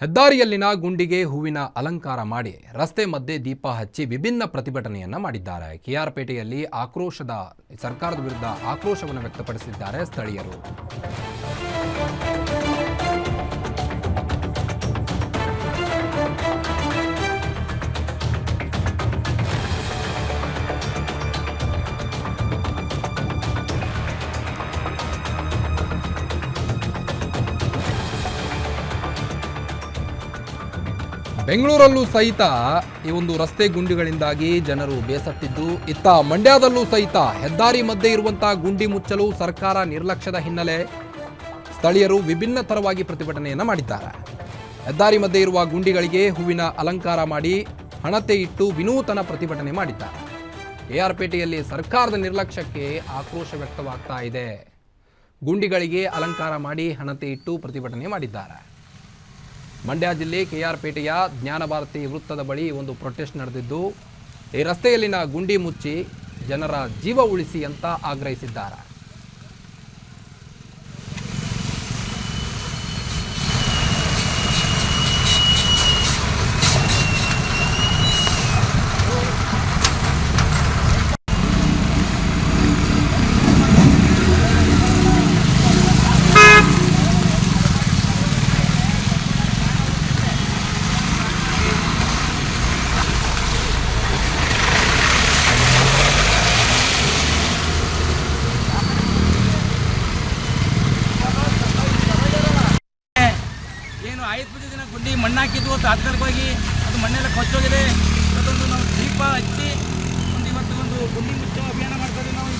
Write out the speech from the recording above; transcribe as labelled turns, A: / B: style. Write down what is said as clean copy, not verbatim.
A: ಹೆದ್ದಾರಿಯಲ್ಲಿನ ಗುಂಡಿಗೆ ಹೂವಿನ ಅಲಂಕಾರ ಮಾಡಿ ರಸ್ತೆ ಮಧ್ಯೆ ದೀಪ ಹಚ್ಚಿ ವಿಭಿನ್ನ ಪ್ರತಿಭಟನೆಯನ್ನ ಮಾಡಿದ್ದಾರೆ. ಕೆಆರ್ಪೇಟೆಯಲ್ಲಿ ಸರ್ಕಾರದ ವಿರುದ್ಧ ಆಕ್ರೋಶವನ್ನು ವ್ಯಕ್ತಪಡಿಸಿದ್ದಾರೆ ಸ್ಥಳೀಯರು. ಬೆಂಗಳೂರಲ್ಲೂ ಸಹಿತ ಈ ಒಂದು ರಸ್ತೆ ಗುಂಡಿಗಳಿಂದಾಗಿ ಜನರು ಬೇಸತ್ತಿದ್ದು, ಇತ್ತ ಮಂಡ್ಯದಲ್ಲೂ ಸಹಿತ ಹೆದ್ದಾರಿ ಮಧ್ಯೆ ಇರುವಂತಹ ಗುಂಡಿ ಮುಚ್ಚಲು ಸರ್ಕಾರ ನಿರ್ಲಕ್ಷ್ಯದ ಹಿನ್ನೆಲೆ ಸ್ಥಳೀಯರು ವಿಭಿನ್ನ ತರವಾಗಿ ಪ್ರತಿಭಟನೆಯನ್ನ ಮಾಡಿದ್ದಾರೆ. ಹೆದ್ದಾರಿ ಮಧ್ಯೆ ಇರುವ ಗುಂಡಿಗಳಿಗೆ ಹೂವಿನ ಅಲಂಕಾರ ಮಾಡಿ ಹಣತೆ ಇಟ್ಟು ವಿನೂತನ ಪ್ರತಿಭಟನೆ ಮಾಡಿದ್ದಾರೆ. ಕೆಆರ್ಪೇಟೆಯಲ್ಲಿ ಸರ್ಕಾರದ ನಿರ್ಲಕ್ಷ್ಯಕ್ಕೆ ಆಕ್ರೋಶ ವ್ಯಕ್ತವಾಗ್ತಾ ಇದೆ. ಗುಂಡಿಗಳಿಗೆ ಅಲಂಕಾರ ಮಾಡಿ ಹಣತೆ ಇಟ್ಟು ಪ್ರತಿಭಟನೆ ಮಾಡಿದ್ದಾರೆ. ಮಂಡ್ಯ ಜಿಲ್ಲೆ ಕೆಆರ್ಪೇಟೆಯ ಜ್ಞಾನಭಾರತಿ ವೃತ್ತದ ಬಳಿ ಒಂದು ಪ್ರೊಟೆಸ್ಟ್ ನಡೆದಿದ್ದು, ಈ ರಸ್ತೆಯಲ್ಲಿನ ಗುಂಡಿ ಮುಚ್ಚಿ ಜನರ ಜೀವ ಉಳಿಸಿ ಅಂತ ಆಗ್ರಹಿಸಿದ್ದಾರೆ.
B: ಏನು 5 ದಿನ ಗುಂಡಿ ಮಣ್ಣಾಕಿದ್ವು, ತಾತ್ಕಾಲಿಕವಾಗಿ ಅದು ಮಣ್ಣೆಲ್ಲ ಕೊಚ್ಚೋಗಿದೆ. ಅದೊಂದು ನಾವು ದೀಪ ಹಚ್ಚಿ ಇವತ್ತು ಒಂದು ಗುಂಡಿ ಮುಚ್ಚೋ ಅಭಿಯಾನ ಮಾಡ್ತಾ ಇದ್ದೀವಿ ನಾವು.